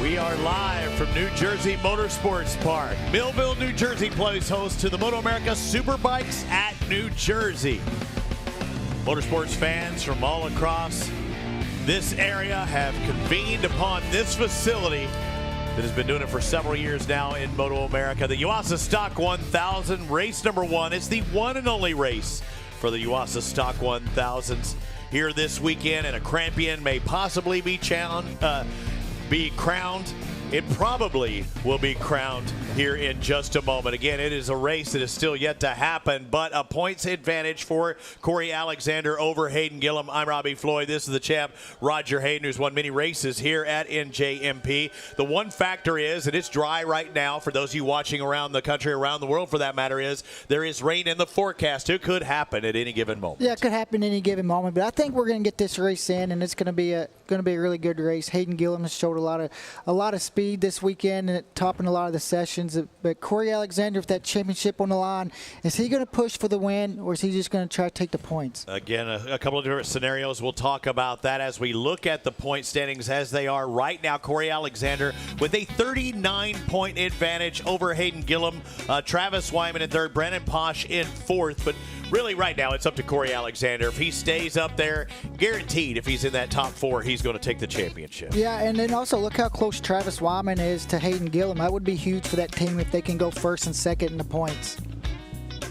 We are live from New Jersey Motorsports Park. Millville, New Jersey plays host to the MotoAmerica Superbikes at New Jersey. Motorsports fans from all across this area have convened upon this facility that has been doing it for several years now in MotoAmerica. The Yuasa Stock 1000, race number 1. It's the one and only race for the Yuasa Stock 1000s here this weekend, and a champion may possibly be crowned. It probably will be crowned here in just a moment. Again, it is a race that is still yet to happen, but a points advantage for Corey Alexander over Hayden Gillum. I'm Robbie Floyd. This is the champ, Roger Hayden, who's won many races here at NJMP. The one factor is, and it's dry right now for those of you watching around the country, around the world for that matter, is there is rain in the forecast. It could happen at any given moment. Yeah, it could happen at any given moment, but I think we're going to get this race in, and it's going to be a really good race. Hayden Gillum has showed a lot of speed this weekend and topping a lot of the sessions. But Corey Alexander, with that championship on the line, is he going to push for the win, or is he just going to try to take the points? Again, a couple of different scenarios. We'll talk about that as we look at the point standings as they are right now. Corey Alexander with a 39-point advantage over Hayden Gillum. Travis Wyman in third, Brandon Posh in fourth. But really right now it's up to Corey Alexander. If he stays up there, guaranteed if he's in that top 4, he's going to take the championship. Yeah, and then also look how close Travis Wyman is to Hayden Gillum. That would be huge for that team if they can go first and second in the points.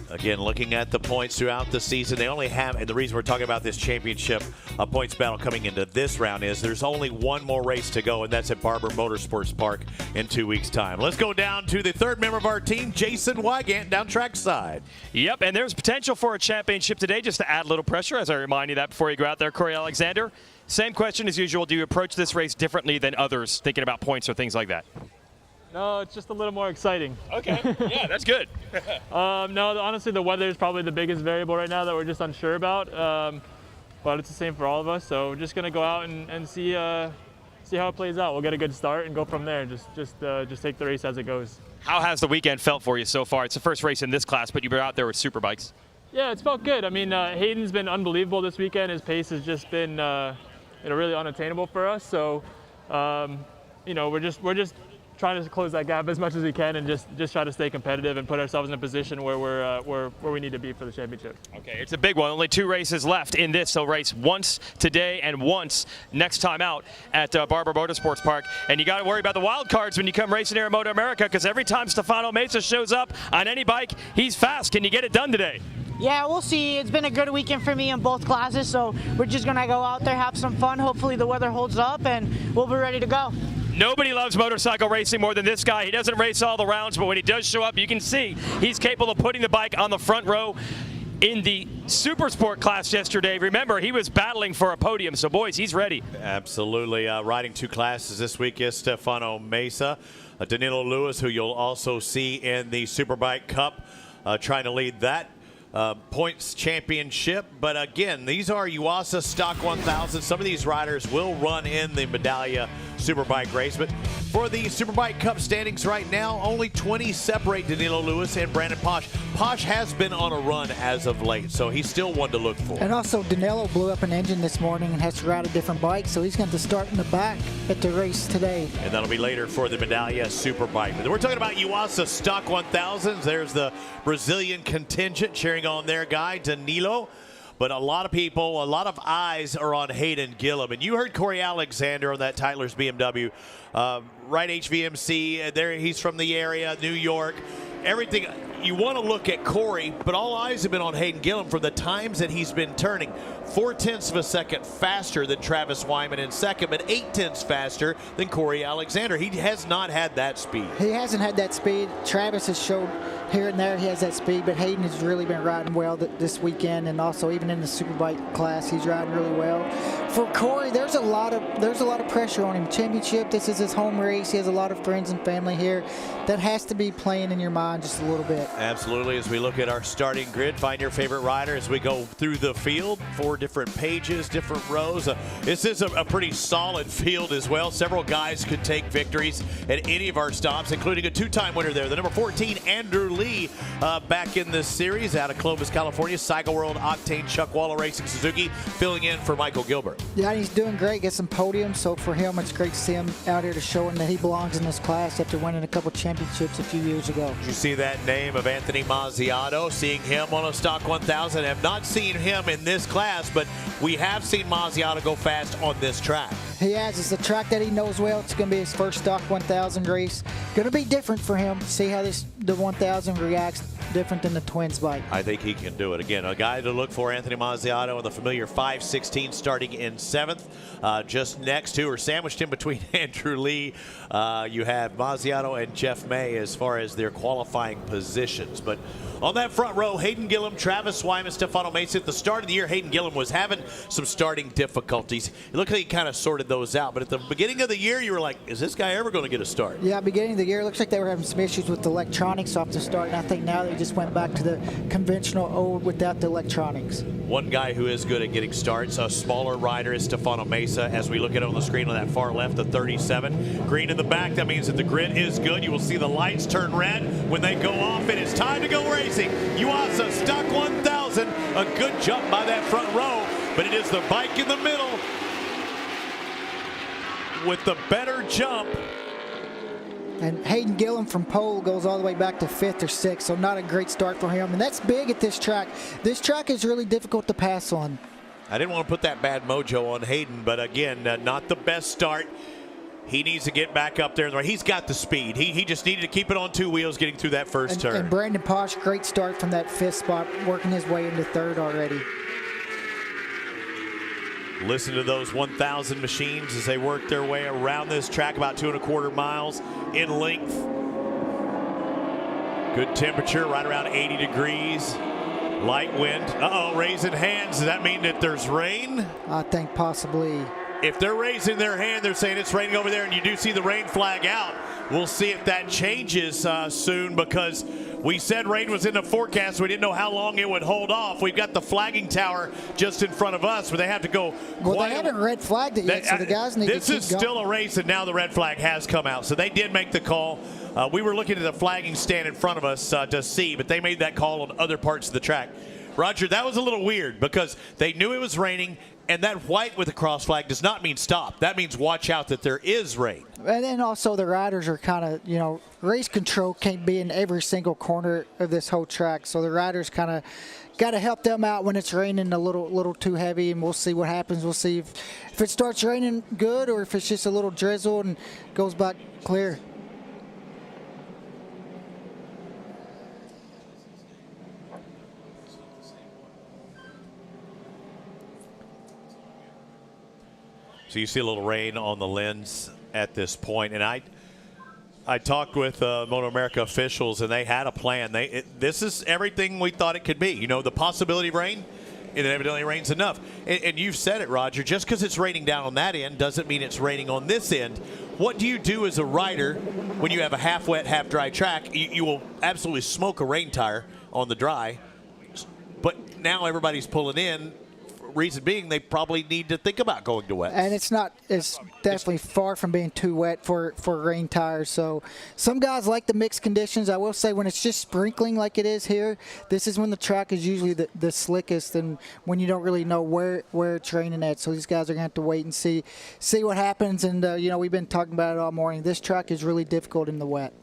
Again, looking at the points throughout the season, they only have, and the reason we're talking about this championship points battle coming into this round is there's only one more race to go, and that's at Barber Motorsports Park in 2 weeks' time. Let's go down to the third member of our team, Jason Wygant, down track side. Yep, and there's potential for a championship today, just to add a little pressure, as I remind you that before you go out there, Corey Alexander. Same question as usual. Do you approach this race differently than others, thinking about points or things like that? No, it's just a little more exciting. Okay, yeah, that's good. No, honestly, the weather is probably the biggest variable right now that we're just unsure about. But it's the same for all of us, so we're just going to go out and see how it plays out. We'll get a good start and go from there, and just take the race as it goes. How has the weekend felt for you so far? It's the first race in this class, but you've been out there with Superbikes. Yeah, it's felt good. I mean, Hayden's been unbelievable this weekend. His pace has just been really unattainable for us. So, we're just trying to close that gap as much as we can, and just try to stay competitive and put ourselves in a position where where we need to be for the championship. Okay, it's a big one. Only 2 races left in this. They'll race once today and once next time out at Barber Motorsports Park. And you got to worry about the wild cards when you come racing here at MotoAmerica, because every time Stefano Mesa shows up on any bike, he's fast. Can you get it done today? Yeah, we'll see. It's been a good weekend for me in both classes, so we're just going to go out there, have some fun. Hopefully the weather holds up, and we'll be ready to go. Nobody loves motorcycle racing more than this guy. He doesn't race all the rounds, but when he does show up, you can see he's capable of putting the bike on the front row. In the Super Sport class yesterday, remember, he was battling for a podium, so boys, he's ready. Absolutely. Riding 2 classes this week is Stefano Mesa. Danilo Lewis, who you'll also see in the Superbike Cup, trying to lead that points championship. But again, these are Yuasa Stock 1000. Some of these riders will run in the Medallia Superbike race, but for the Superbike Cup standings right now, only 20 separate Danilo Lewis and Brandon Posh. Posh has been on a run as of late, so he's still one to look for. And also, Danilo blew up an engine this morning and has to ride a different bike, so he's going to start in the back at the race today. And that'll be later for the Medallia Superbike. But we're talking about Yuasa Stock 1000s. There's the Brazilian contingent cheering on their guy, Danilo. But a lot of people, a lot of eyes are on Hayden Gillum. And you heard Corey Alexander on that Tyler's BMW, right HVMC. There, he's from the area, New York. Everything, you want to look at Corey, but all eyes have been on Hayden Gillum for the times that he's been turning. 0.4 of a second faster than Travis Wyman in second, but 0.8 faster than Corey Alexander. He has not had that speed. He hasn't had that speed. Travis has showed here and there he has that speed, but Hayden has really been riding well this weekend, and also even in the Superbike class, he's riding really well. For Corey, there's a lot of pressure on him. Championship, this is his home race. He has a lot of friends and family here. That has to be playing in your mind behind just a little bit. Absolutely. As we look at our starting grid, find your favorite rider as we go through the field. 4 different pages, different rows. This is a pretty solid field as well. Several guys could take victories at any of our stops, including a 2-time winner there. The number 14, Andrew Lee, back in this series out of Clovis, California. Cycle World Octane Chuck Waller Racing Suzuki, filling in for Michael Gilbert. Yeah, he's doing great. Get some podiums. So for him, it's great to see him out here to show him that he belongs in this class after winning a couple championships a few years ago. Did you see that name of Anthony Mazziato? Seeing him on a Stock 1000. Have not seen him in this class, but we have seen Mazziato go fast on this track. He has. It's a track that he knows well. It's going to be his first Stock 1000 race. Going to be different for him. See how the 1000 reacts different than the Twins bike. I think he can do it. Again, a guy to look for, Anthony Mazziato, in the familiar 516, starting in 7th. Just next to, or sandwiched in between Andrew Lee, you have Mazziato and Jeff May as far as their qualifying positions. But on that front row, Hayden Gillum, Travis Wyman, Stefano Mesa. At the start of the year, Hayden Gillum was having some starting difficulties. It looked like he kind of sorted those out. But at the beginning of the year, you were like, is this guy ever going to get a start? Yeah, beginning of the year, it looks like they were having some issues with the electronics off the start. And I think now they just went back to the conventional old without the electronics. One guy who is good at getting starts, a smaller rider, is Stefano Mesa. As we look at it on the screen on that far left, the 37. Green in the back, that means that the grid is good. You will see the lights turn red when they go off. It is time to go racing. Yuasa Stock 1000, a good jump by that front row, but it is the bike in the middle with the better jump. And Hayden Gillum from pole goes all the way back to 5th or 6th, so not a great start for him. And that's big at this track. This track is really difficult to pass on. I didn't want to put that bad mojo on Hayden, but again, not the best start. He needs to get back up there. He's got the speed. He just needed to keep it on 2 wheels getting through that first turn. And Brandon Posh, great start from that 5th spot, working his way into 3rd already. Listen to those 1,000 machines as they work their way around this track, about 2¼ miles in length. Good temperature, right around 80 degrees. Light wind. Uh-oh, raising hands. Does that mean that there's rain? I think possibly. If they're raising their hand, they're saying it's raining over there, and you do see the rain flag out. We'll see if that changes soon, because we said rain was in the forecast. We didn't know how long it would hold off. We've got the flagging tower just in front of us, where they have to go. Well, they haven't red flagged it yet, so the guys need to keep going. This is still a race, and now the red flag has come out. So they did make the call. We were looking at the flagging stand in front of us to see, but they made that call on other parts of the track. Roger, that was a little weird, because they knew it was raining, and that white with the cross flag does not mean stop. That means watch out that there is rain. And then also the riders are kind of, race control can't be in every single corner of this whole track. So the riders kind of got to help them out when it's raining a little too heavy, and we'll see what happens. We'll see if it starts raining good, or if it's just a little drizzle and goes back clear. So you see a little rain on the lens at this point, and I talked with MotoAmerica officials, and they had a plan. This is everything we thought it could be. The possibility of rain, and it evidently rains enough. And you've said it, Roger. Just because it's raining down on that end doesn't mean it's raining on this end. What do you do as a rider when you have a half wet, half dry track? You will absolutely smoke a rain tire on the dry, but now everybody's pulling in. Reason being, they probably need to think about going to wet. And it's definitely far from being too wet for rain tires. So some guys like the mixed conditions. I will say, when it's just sprinkling like it is here, this is when the track is usually the slickest, and when you don't really know where it's raining at. So these guys are going to have to wait and see what happens. And, we've been talking about it all morning. This track is really difficult in the wet.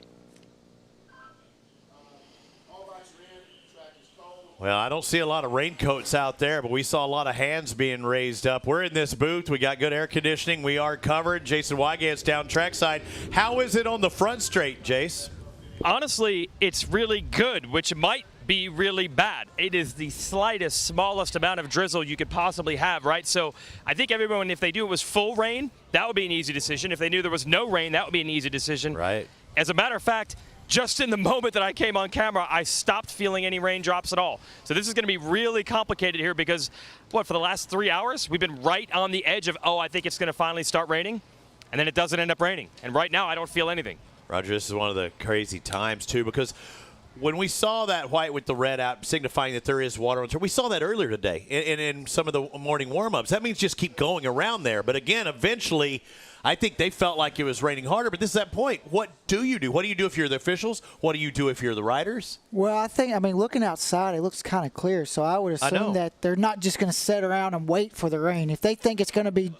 Well, I don't see a lot of raincoats out there, but we saw a lot of hands being raised up. We're in this booth. We got good air conditioning. We are covered. Jason Wygate's down trackside. How is it on the front straight, Jace? Honestly, it's really good, which might be really bad. It is the slightest, smallest amount of drizzle you could possibly have, right? So I think everyone, if they knew it was full rain, that would be an easy decision. If they knew there was no rain, that would be an easy decision. Right. As a matter of fact, just in the moment that I came on camera, I stopped feeling any raindrops at all. So this is going to be really complicated here, because, for the last 3 hours, we've been right on the edge of, I think it's going to finally start raining, and then it doesn't end up raining. And right now, I don't feel anything. Roger, this is one of the crazy times, too, because when we saw that white with the red out signifying that there is water on the track, we saw that earlier today in some of the morning warm-ups. That means just keep going around there. But again, eventually, I think they felt like it was raining harder. But this is that point. What do you do? What do you do if you're the officials? What do you do if you're the riders? Well, I mean, looking outside, it looks kind of clear. So I would assume that they're not just going to sit around and wait for the rain. If they think it's going to be,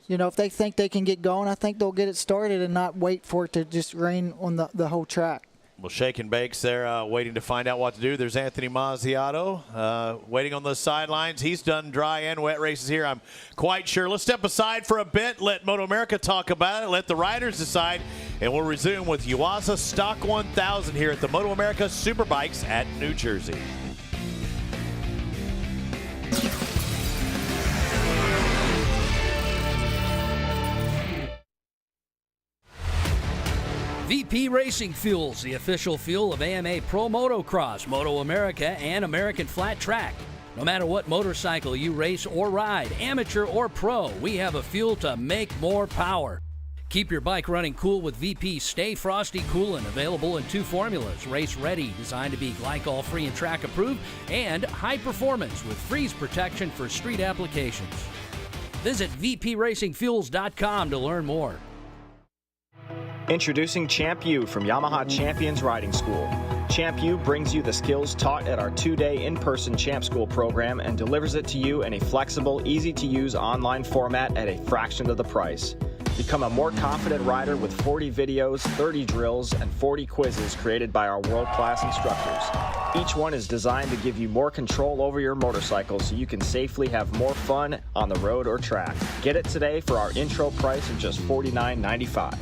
if they think they can get going, I think they'll get it started and not wait for it to just rain on the whole track. Well, shake and bakes there, waiting to find out what to do. There's Anthony Mazziato waiting on the sidelines. He's done dry and wet races here, I'm quite sure. Let's step aside for a bit, let MotoAmerica talk about it, let the riders decide, and we'll resume with Yuasa Stock 1000 here at the MotoAmerica Superbikes at New Jersey. VP Racing Fuels, the official fuel of AMA Pro Motocross, MotoAmerica, and American Flat Track. No matter what motorcycle you race or ride, amateur or pro, we have a fuel to make more power. Keep your bike running cool with VP Stay Frosty Coolant, available in 2 formulas, race ready, designed to be glycol-free and track approved, and high performance with freeze protection for street applications. Visit vpracingfuels.com to learn more. Introducing Champ U from Yamaha Champions Riding School. Champ U brings you the skills taught at our 2-day in-person Champ School program and delivers it to you in a flexible, easy-to-use online format at a fraction of the price. Become a more confident rider with 40 videos, 30 drills, and 40 quizzes created by our world-class instructors. Each one is designed to give you more control over your motorcycle so you can safely have more fun on the road or track. Get it today for our intro price of just $49.95.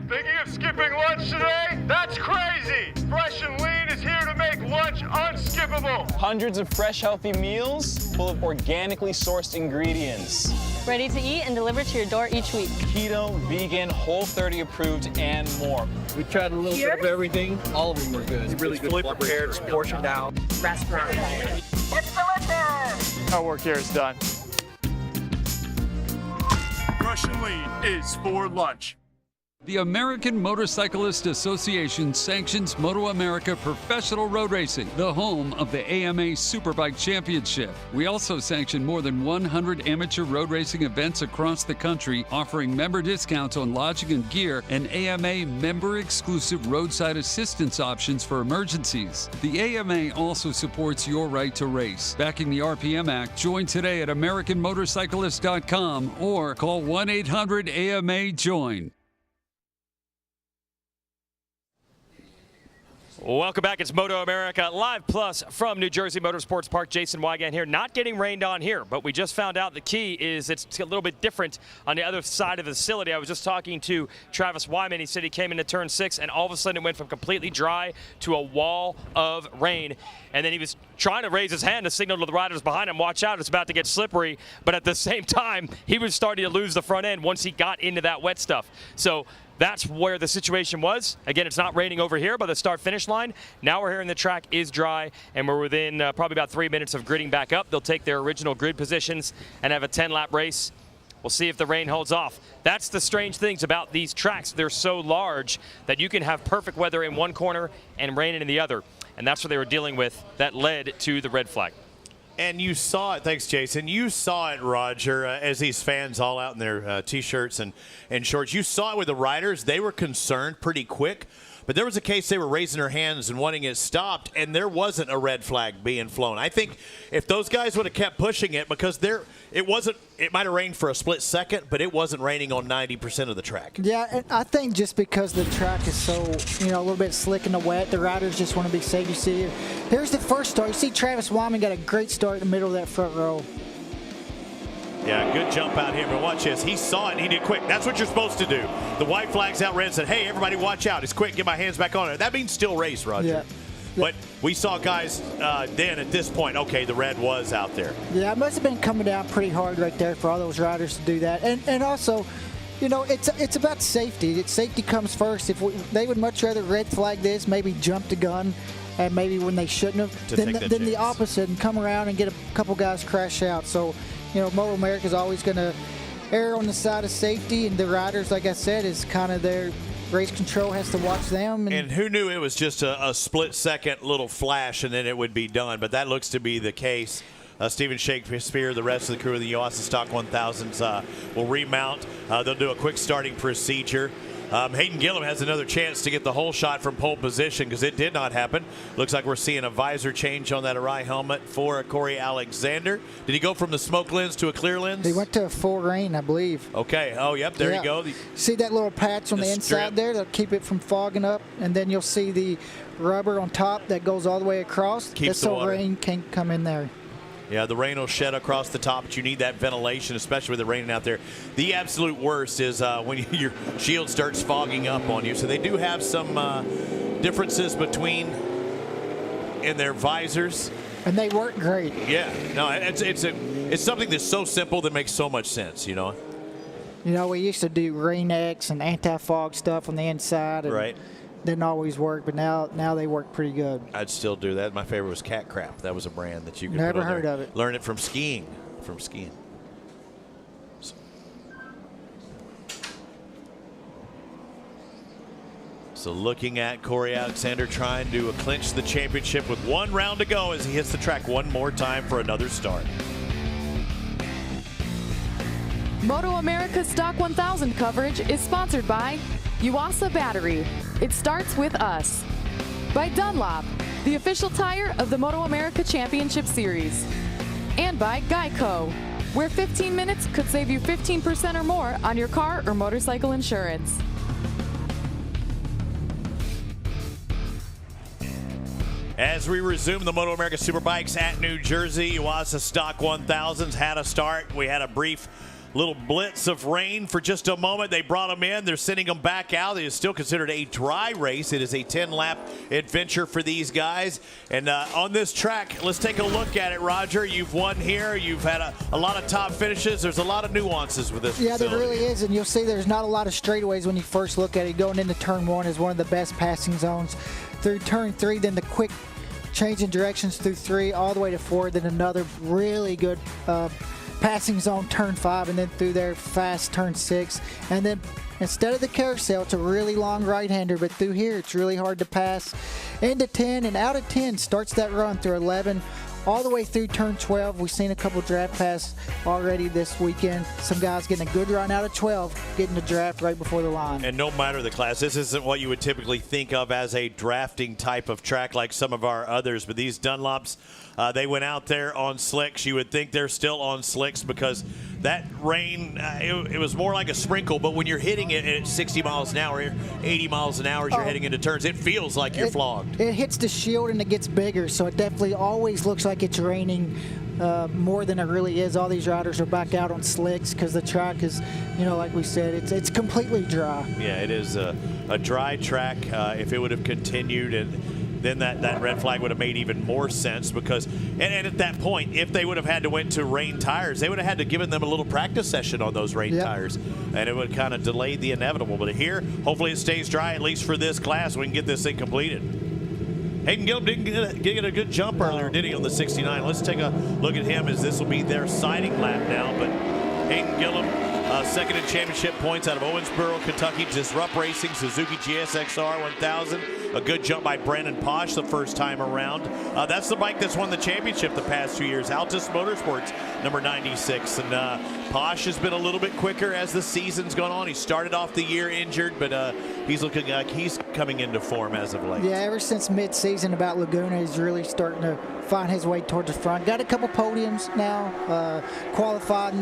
Thinking of skipping lunch today? That's crazy! Fresh and Lean is here to make lunch unskippable. Hundreds of fresh, healthy meals full of organically sourced ingredients. Ready to eat and delivered to your door each week. Keto, vegan, Whole30 approved, and more. We tried a little bit of everything. All of them were good. It's really good. Fully prepared, it's portioned out. Restaurant. It's delicious! Our work here is done. Fresh and Lean is for lunch. The American Motorcyclist Association sanctions MotoAmerica Professional Road Racing, the home of the AMA Superbike Championship. We also sanction more than 100 amateur road racing events across the country, offering member discounts on lodging and gear and AMA member-exclusive roadside assistance options for emergencies. The AMA also supports your right to race. Backing the RPM Act, join today at AmericanMotorcyclist.com or call 1-800-AMA-JOIN. Welcome back. It's MotoAmerica Live Plus from New Jersey Motorsports Park. Jason Wygant here. Not getting rained on here, but we just found out the key is it's a little bit different on the other side of the facility. I was just talking to Travis Wyman. He said he came into turn 6 and all of a sudden it went from completely dry to a wall of rain. And then he was trying to raise his hand to signal to the riders behind him, watch out, it's about to get slippery. But at the same time, he was starting to lose the front end once he got into that wet stuff. So that's where the situation was. Again, it's not raining over here by the start-finish line. Now we're hearing the track is dry, and we're within probably about 3 minutes of gridding back up. They'll take their original grid positions and have a 10-lap race. We'll see if the rain holds off. That's the strange things about these tracks. They're so large that you can have perfect weather in one corner and rain in the other. And that's what they were dealing with that led to the red flag. And you saw it, thanks Jason, you saw it, Roger, as these fans all out in their T-shirts and shorts. You saw it with the riders. They were concerned pretty quick. But there was a case they were raising their hands and wanting it stopped, and there wasn't a red flag being flown. I think if those guys would have kept pushing it, because it might have rained for a split second, but it wasn't raining on 90% of the track. Yeah, and I think just because the track is so, a little bit slick in the wet, the riders just want to be safe. You see, here's the first start. You see Travis Wyman got a great start in the middle of that front row. Yeah, good jump out here, but watch this. He saw it and he did quick. That's what you're supposed to do. The white flag's out red and said, hey, everybody watch out. It's quick, get my hands back on it. That means still race, Roger. Yeah. But we saw guys then at this point, okay, the red was out there. Yeah, it must have been coming down pretty hard right there for all those riders to do that. And also, it's about safety. Safety comes first. They would much rather red flag this, maybe jump the gun, and maybe when they shouldn't have, than the opposite and come around and get a couple guys crash out. So, MotoAmerica is always going to err on the side of safety, and the riders, like I said, is kind of their race control has to watch them. And who knew it was just a split-second little flash and then it would be done, but that looks to be the case. Stephen Shakespeare, the rest of the crew of the Yuasa Stock 1000s will remount. They'll do a quick starting procedure. Hayden Gillum has another chance to get the whole shot from pole position because it did not happen. Looks like we're seeing a visor change on that Arai helmet for Corey Alexander. Did he go from the smoke lens to a clear lens? He went to a full rain, I believe. Okay. Oh, yep. There you go. See that little patch on the inside there? That'll keep it from fogging up. And then you'll see the rubber on top that goes all the way across. Keeps the water. Rain can't come in there. Yeah, the rain will shed across the top, but you need that ventilation, especially with the raining out there. The absolute worst is when your shield starts fogging up on you. So they do have some differences in their visors. And they work great. Yeah, no, it's something that's so simple that makes so much sense, we used to do Rain-X and anti-fog stuff on the inside. And right. Didn't always work, but now they work pretty good. I'd still do that. My favorite was Cat Crap. That was a brand that you could never put on heard there. of it. Learn it from skiing. So looking at Corey Alexander trying to clinch the championship with 1 round to go as he hits the track one more time for another start. MotoAmerica Stock 1000 coverage is sponsored by Yuasa Battery. It starts with us. By Dunlop, the official tire of the MotoAmerica Championship Series. And by Geico, where 15 minutes could save you 15% or more on your car or motorcycle insurance. As we resume the MotoAmerica Superbikes at New Jersey, Yuasa Stock 1000s had a start. We had a brief little blitz of rain for just a moment. They brought them in. They're sending them back out. It is still considered a dry race. It is a 10-lap adventure for these guys. And on this track, let's take a look at it, Roger. You've won here. You've had a lot of top finishes. There's a lot of nuances with this facility. There really is. And you'll see there's not a lot of straightaways when you first look at it. Going into turn 1 is one of the best passing zones. Through turn 3, then the quick change in directions through 3 all the way to 4, then another really good passing zone turn 5, and then through there fast turn 6, and then instead of the carousel it's a really long right-hander, but through here it's really hard to pass into 10, and out of 10 starts that run through 11 all the way through turn 12. We've seen a couple draft passes already this weekend. Some guys getting a good run out of 12, getting the draft right before the line. And no matter the class, this isn't what you would typically think of as a drafting type of track like some of our others, but these Dunlops, they went out there on slicks. You would think they're still on slicks because that rain, it was more like a sprinkle, but when you're hitting it at 60 miles an hour, 80 miles an hour as you're heading into turns, it feels like you're flogged. It hits the shield and it gets bigger, so it definitely always looks like it's raining more than it really is. All these riders are back out on slicks because the track is, like we said, it's completely dry. Yeah, it is a dry track. If it would have continued, and then that red flag would have made even more sense because, and at that point, if they would have had to went to rain tires, they would have had to given them a little practice session on those rain tires, and it would kind of delay the inevitable. But here, hopefully it stays dry, at least for this class. We can get this thing completed. Hayden Gillum didn't get a good jump earlier, did he, on the 69? Let's take a look at him as this will be their sighting lap now. But Hayden Gillum Second in championship points out of Owensboro, Kentucky. Disrupt Racing, Suzuki GSXR 1000. A good jump by Brandon Posh the first time around. That's the bike that's won the championship the past 2 years. Altus Motorsports, number 96. And Posh has been a little bit quicker as the season's gone on. He started off the year injured, but he's looking like he's coming into form as of late. Yeah, ever since mid-season about Laguna, he's really starting to find his way towards the front. Got a couple podiums now, qualified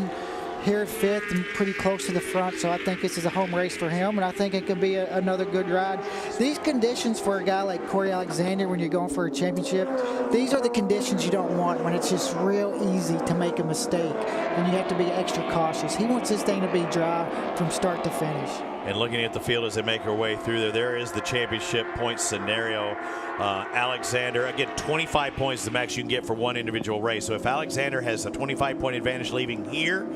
here 5th and pretty close to the front, so I think this is a home race for him, and I think it could be another good ride. These conditions for a guy like Corey Alexander when you're going for a championship, these are the conditions you don't want when it's just real easy to make a mistake, and you have to be extra cautious. He wants this thing to be dry from start to finish. And looking at the field as they make their way through there is the championship point scenario. Alexander, again, 25 points is the max you can get for one individual race. So if Alexander has a 25-point advantage leaving here,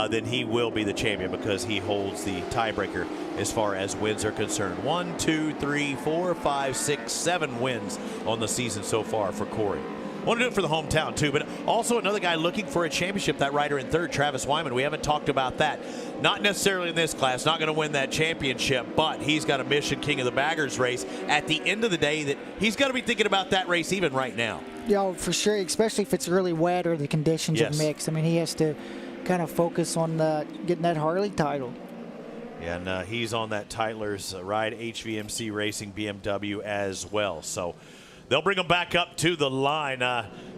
then he will be the champion because he holds the tiebreaker as far as wins are concerned. 1, 2, 3, 4, 5, 6, 7 wins on the season so far for Corey. Want to do it for the hometown too, but also another guy looking for a championship, that rider in third, Travis Wyman. We haven't talked about that. Not necessarily in this class, not going to win that championship, but he's got a Mission King of the Baggers race at the end of the day that he's got to be thinking about that race even right now. Yeah, for sure, especially if it's really wet or the conditions are mixed. I mean, he has to kind of focus on getting that Harley title. Yeah, and he's on that Tytler's ride HVMC Racing BMW as well. So they'll bring him back up to the line.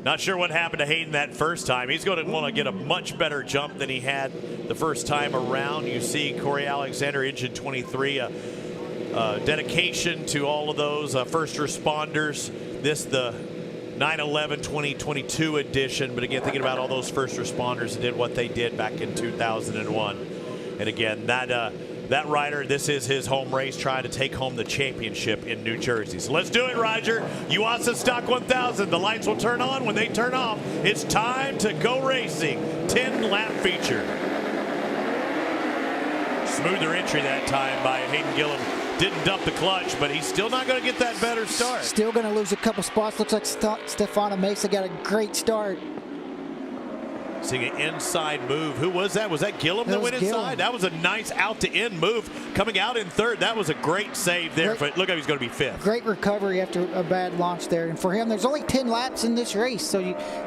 Not sure what happened to Hayden that first time. He's going to want to get a much better jump than he had the first time around. You see Corey Alexander, engine 23, dedication to all of those first responders. This the 9/11/2022 edition, but again, thinking about all those first responders that did what they did back in 2001. And again, that rider, this is his home race, trying to take home the championship in New Jersey. So let's do it, Roger. Yuasa Stock 1000. The lights will turn on. When they turn off, it's time to go racing. 10-lap feature. Smoother entry that time by Hayden Gillum. Didn't dump the clutch, but he's still not going to get that better start. Still going to lose a couple spots. Looks like Stefano Mesa got a great start. Seeing an inside move. Who was that? Was that Gillum that went inside? That was a nice out-to-in move. Coming out in third, that was a great save there. But look how he's going to be 5th. Great recovery after a bad launch there. And for him, there's only 10 laps in this race, so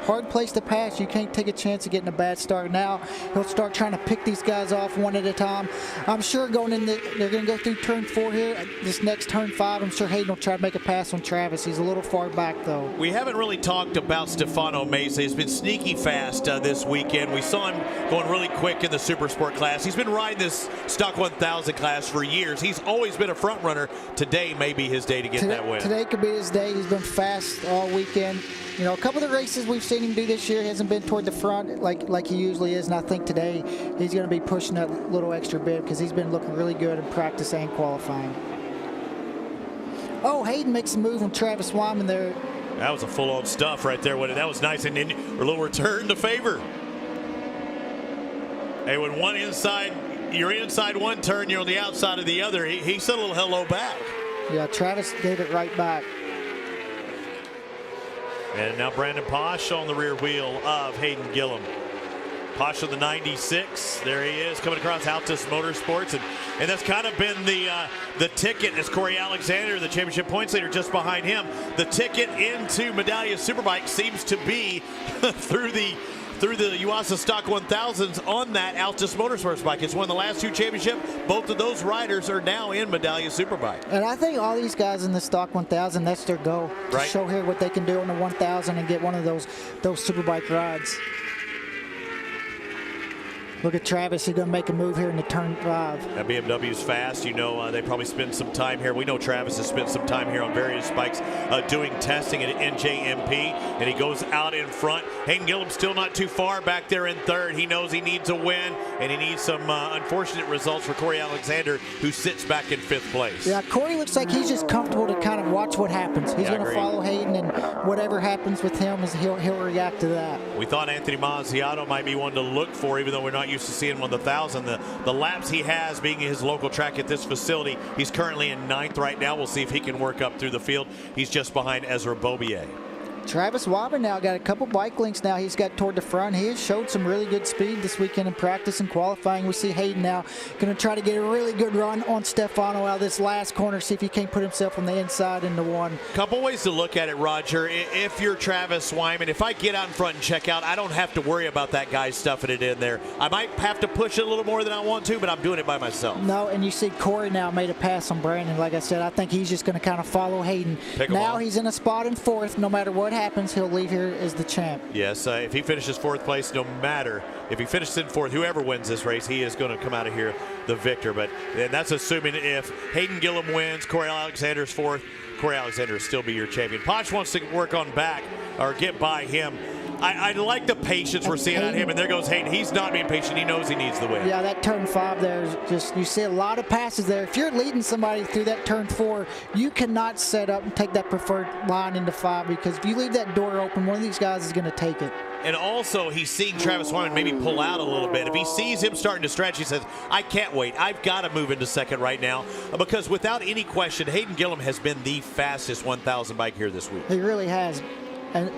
hard place to pass. You can't take a chance of getting a bad start. Now he'll start trying to pick these guys off one at a time. I'm sure they're going to go through turn 4 here. This next turn 5, I'm sure Hayden will try to make a pass on Travis. He's a little far back, though. We haven't really talked about Stefano Mesa. He's been sneaky fast this weekend. We saw him going really quick in the Super Sport class. He's been riding this Stock 1000 class for years. He's always been a front runner. Today may be his day to get that win. Today could be his day. He's been fast all weekend. You know, a couple of the races we've seen him do this year, he hasn't been toward the front like he usually is, and I think today he's going to be pushing that little extra bit because he's been looking really good in practice and qualifying. Oh, Hayden makes a move on Travis Wyman there. That was a full-on stuff right there. That was nice, and then a little return to favor. Hey, when you're inside one turn, you're on the outside of the other. He said a little hello back. Yeah, Travis gave it right back. And now Brandon Posh on the rear wheel of Hayden Gillum. Posh on the 96. There he is coming across Altus Motorsports. And that's kind of been the ticket as Corey Alexander, the championship points leader, just behind him. The ticket into Medallia Superbike seems to be through the Yuasa Stock 1000s on that Altus Motorsports bike. It's won the last 2 championships. Both of those riders are now in Medallia Superbike. And I think all these guys in the Stock 1000, that's their goal. To show here what they can do on the 1000 and get one of those Superbike rides. Look at Travis. He's going to make a move here in the turn 5. That BMW's fast. You know, they probably spend some time here. We know Travis has spent some time here on various bikes doing testing at NJMP, and he goes out in front. Hayden Gillum still not too far back there in third. He knows he needs a win, and he needs some unfortunate results for Corey Alexander, who sits back in 5th place. Yeah, Corey looks like he's just comfortable to kind of watch what happens. He's going to follow Hayden, and whatever happens with him, he'll react to that. We thought Anthony Mazziato might be one to look for, even though we're not used to seeing him on the 1000. The laps he has being his local track at this facility, he's currently in 9th right now. We'll see if he can work up through the field. He's just behind Ezra Bobier. Travis Wyman now got a couple bike links now he's got toward the front. He has showed some really good speed this weekend in practice and qualifying. We see Hayden now going to try to get a really good run on Stefano out of this last corner, see if he can't put himself on the inside into one. Couple ways to look at it, Roger. If you're Travis Wyman, if I get out in front and check out, I don't have to worry about that guy stuffing it in there. I might have to push it a little more than I want to, but I'm doing it by myself. No, and you see Corey now made a pass on Brandon. Like I said, I think he's just going to kind of follow Hayden. Now he's in a spot in fourth. No matter what happens, he'll leave here as the champ. Yes, if he finishes fourth place, no matter if he finishes in fourth, whoever wins this race, he is going to come out of here the victor. But and that's assuming if Hayden Gillum wins, Corey Alexander's fourth, Corey Alexander will still be your champion. Posh wants to work on back or get by him. I like the patience we're seeing on him, and there goes Hayden. He's not being patient. He knows he needs the win. Yeah, that turn 5 there is just, you see a lot of passes there. If you're leading somebody through that turn 4, you cannot set up and take that preferred line into 5, because if you leave that door open, one of these guys is going to take it. And also, he's seeing Travis Wyman maybe pull out a little bit. If he sees him starting to stretch, he says, I can't wait. I've got to move into second right now. Because without any question, Hayden Gillum has been the fastest 1,000 bike here this week. He really has.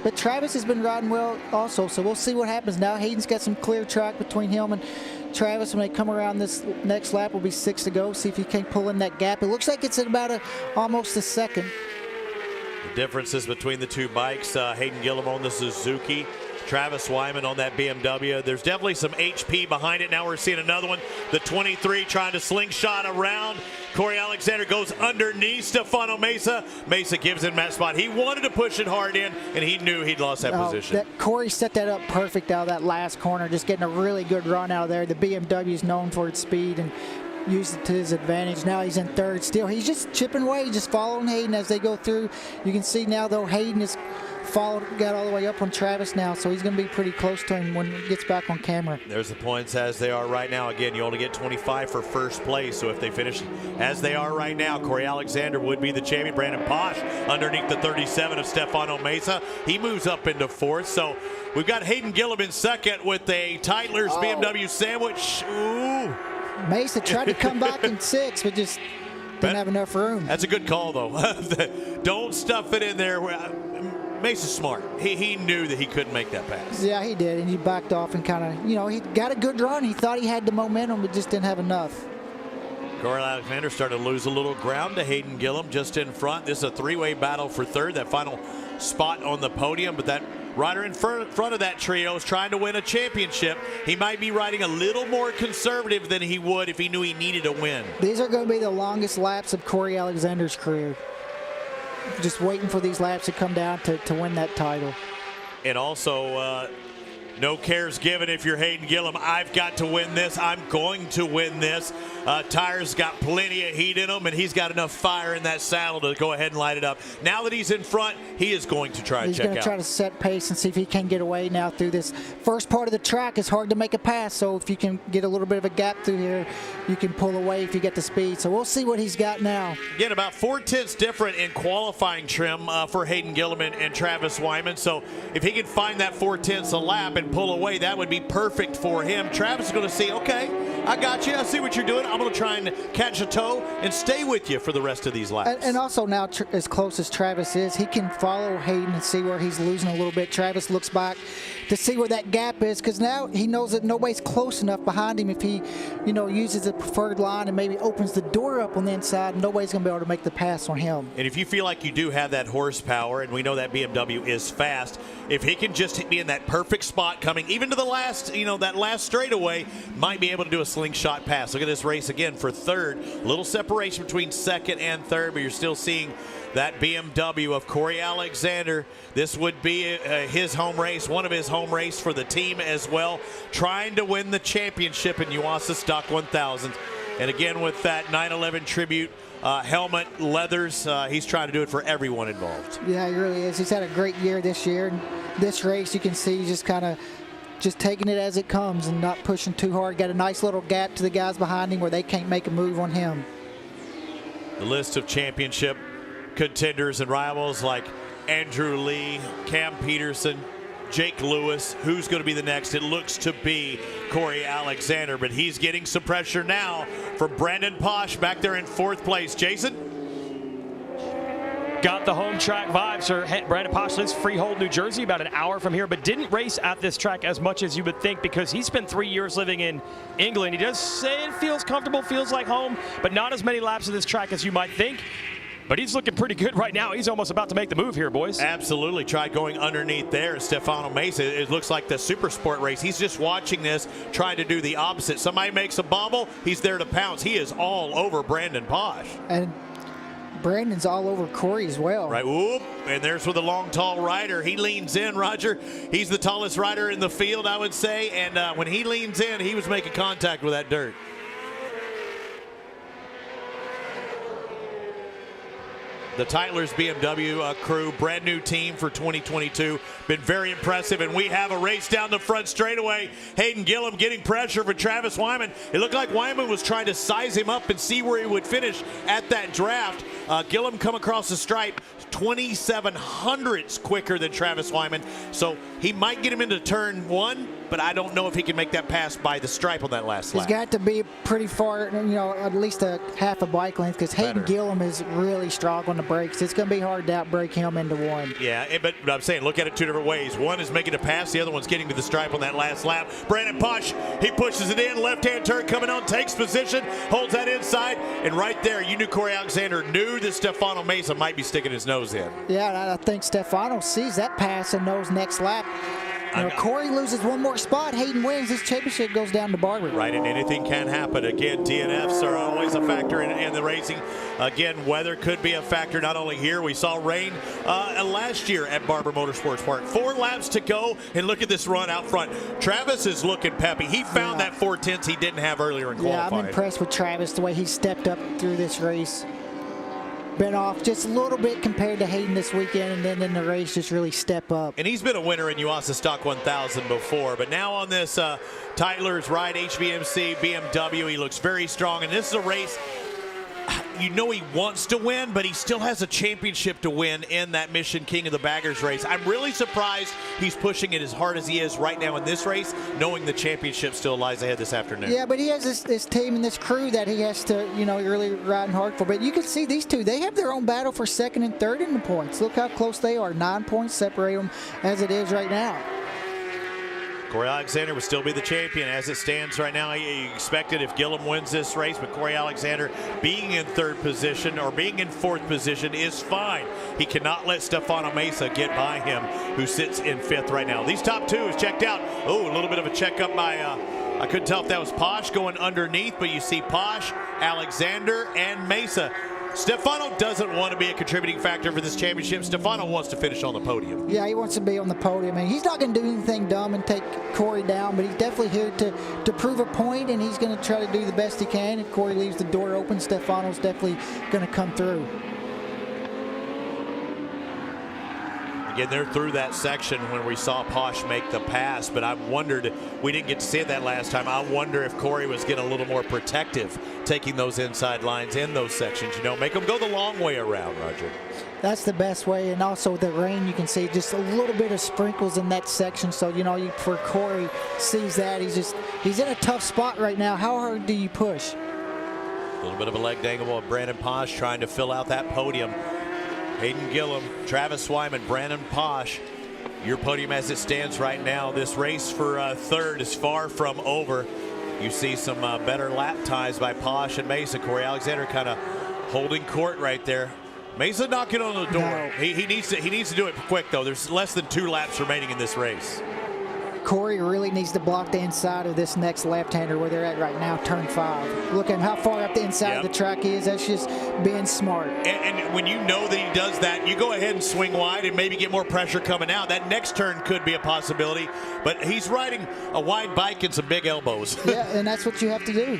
But Travis has been riding well also, so we'll see what happens now. Hayden's got some clear track between him and Travis. When they come around this next lap, will be 6 to go. See if he can't pull in that gap. It looks like it's at about almost a second. The differences between the two bikes, Hayden Gillum on the Suzuki, Travis Wyman on that BMW. There's definitely some HP behind it. Now we're seeing another one. The 23 trying to slingshot around. Corey Alexander goes underneath Stefano Mesa. Mesa gives him that spot. He wanted to push it hard in, and he knew he'd lost that position. Corey set that up perfect out of that last corner, just getting a really good run out of there. The BMW is known for its speed and used it to his advantage. Now he's in third still. He's just chipping away, just following Hayden as they go through. You can see now, though, Hayden is got all the way up on Travis now, so he's going to be pretty close to him when he gets back on camera. There's the points as they are right now. Again, you only get 25 for first place, so if they finish as they are right now, Corey Alexander would be the champion. Brandon Posh underneath the 37 of Stefano Mesa. He moves up into fourth, so we've got Hayden Gillum in second with a Tytler's BMW sandwich. Ooh. Mesa tried to come back in 6, but just didn't have enough room. That's a good call, though. Don't stuff it in there. Mesa's smart. He knew that he couldn't make that pass. Yeah, he did, and he backed off and kind of, he got a good run. He thought he had the momentum, but just didn't have enough. Corey Alexander started to lose a little ground to Hayden Gillum just in front. This is a 3-way battle for third, that final spot on the podium, but that rider in front of that trio is trying to win a championship. He might be riding a little more conservative than he would if he knew he needed a win. These are going to be the longest laps of Corey Alexander's career. Just waiting for these laps to come down to win that title. And also, no cares given if you're Hayden Gillum. I've got to win this. I'm going to win this. Tires got plenty of heat in them, and he's got enough fire in that saddle to go ahead and light it up. Now that he's in front, he is going to try and check out. He's going to try to set pace and see if he can get away now through this first part of the track. It's hard to make a pass, so if you can get a little bit of a gap through here, you can pull away if you get the speed. So we'll see what he's got now. Again, about 4/10 different in qualifying trim for Hayden Gillum and Travis Wyman. So if he can find that 4/10 a lap and pull away, that would be perfect for him. Travis is going to see, okay, I got you. I see what you're doing. I'm going to try and catch a toe and stay with you for the rest of these laps. And also now, as close as Travis is, he can follow Hayden and see where he's losing a little bit. Travis looks back to see where that gap is, because now he knows that nobody's close enough behind him. If he, uses the preferred line and maybe opens the door up on the inside, nobody's going to be able to make the pass on him. And if you feel like you do have that horsepower, and we know that BMW is fast, if he can just be in that perfect spot coming even to the last, that last straightaway, might be able to do a slingshot pass. Look at this race again for third. Little separation between second and third, but you're still seeing that BMW of Corey Alexander. This would be his home race, one of his home race for the team as well, trying to win the championship in Yuasa Stock 1000. And again, with that 911 tribute helmet, leathers, he's trying to do it for everyone involved. Yeah, he really is. He's had a great year this year. And this race, you can see he's just kind of taking it as it comes and not pushing too hard. Got a nice little gap to the guys behind him where they can't make a move on him. The list of championship contenders and rivals like Andrew Lee, Cam Peterson, Jake Lewis. Who's going to be the next? It looks to be Corey Alexander, but he's getting some pressure now from Brandon Posh back there in fourth place. Jason? got the home track vibes. Sir Brandon Posh lives Freehold, New Jersey, about an hour from here, but didn't race at this track as much as you would think because he spent 3 years living in England. He does say it feels comfortable, feels like home, but not as many laps of this track as you might think. But he's looking pretty good right now. He's almost about to make the move here, boys. Absolutely. Tried going underneath there. Stefano Mesa, it looks like the Super Sport race. He's just watching this, trying to do the opposite. Somebody makes a bobble, he's there to pounce. He is all over Brandon Posh. And Brandon's all over Corey as well. Right, whoop, and there's with the long, tall rider. He leans in, Roger. He's the tallest rider in the field, I would say. And when he leans in, he was making contact with that dirt. The Tytlers BMW crew, brand new team for 2022. Been very impressive, and we have a race down the front straightaway. Hayden Gillum getting pressure for Travis Wyman. It looked like Wyman was trying to size him up and see where he would finish at that draft. Gillum come across the stripe 27/100ths quicker than Travis Wyman, so he might get him into turn one, but I don't know if he can make that pass by the stripe on that last lap. He's got to be pretty far, at least a half a bike length, because Hayden Gillum is really strong on the brakes. It's going to be hard to outbrake him into one. Yeah, but I'm saying look at it two different ways. One is making a pass, the other one's getting to the stripe on that last lap. Brandon Posh, he pushes it in, left-hand turn coming on, takes position, holds that inside, and right there, you knew Corey Alexander knew that Stefano Mesa might be sticking his nose in. Yeah, and I think Stefano sees that pass and knows next lap. Corey loses one more spot. Hayden wins. This championship goes down to Barber. Right, and anything can happen. Again, DNFs are always a factor in the racing. Again, weather could be a factor not only here. We saw rain last year at Barber Motorsports Park. 4 laps to go, and look at this run out front. Travis is looking peppy. He found that 4/10 he didn't have earlier in qualifying. Yeah, I'm impressed with Travis, the way he stepped up through this race. Been off just a little bit compared to Hayden this weekend, and then in the race just really step up. And he's been a winner in Yuasa Stock 1000 before, but now on this Tytler's Ride HVMC BMW, he looks very strong, and this is a race you know he wants to win, but he still has a championship to win in that Mission King of the Baggers race. I'm really surprised he's pushing it as hard as he is right now in this race, knowing the championship still lies ahead this afternoon. Yeah, but he has this team and this crew that he has to, really riding hard for. But you can see these two, they have their own battle for second and third in the points. Look how close they are. 9 points separate them as it is right now. Corey Alexander will still be the champion as it stands right now. He expected if Gillum wins this race, but Corey Alexander being in 3rd position or being in 4th position is fine. He cannot let Stefano Mesa get by him, who sits in 5th right now. These top 2 is checked out. Oh, a little bit of a checkup by, I couldn't tell if that was Posh going underneath, but you see Posh, Alexander, and Mesa. Stefano doesn't want to be a contributing factor for this championship. Stefano wants to finish on the podium. Yeah, he wants to be on the podium, and he's not going to do anything dumb and take Corey down, but he's definitely here to prove a point, and he's going to try to do the best he can. If Corey leaves the door open, Stefano's definitely going to come through. Again, they're through that section when we saw Posh make the pass, but I wondered, we didn't get to see it that last time. I wonder if Corey was getting a little more protective, taking those inside lines in those sections, make them go the long way around, Roger. That's the best way, and also the rain, you can see just a little bit of sprinkles in that section, so for Corey sees that, he's in a tough spot right now. How hard do you push? A little bit of a leg dangle of Brandon Posh trying to fill out that podium. Hayden Gillum, Travis Wyman, Brandon Posh, your podium as it stands right now. This race for 3rd is far from over. You see some better lap times by Posh and Mesa. Corey Alexander kind of holding court right there. Mesa knocking on the door. No. He needs to do it quick, though. There's less than 2 laps remaining in this race. Corey really needs to block the inside of this next left-hander where they're at right now, turn 5. Look at him, how far up the inside of the track he is. That's just being smart. And when you know that he does that, you go ahead and swing wide and maybe get more pressure coming out. That next turn could be a possibility, but he's riding a wide bike and some big elbows. Yeah, and that's what you have to do.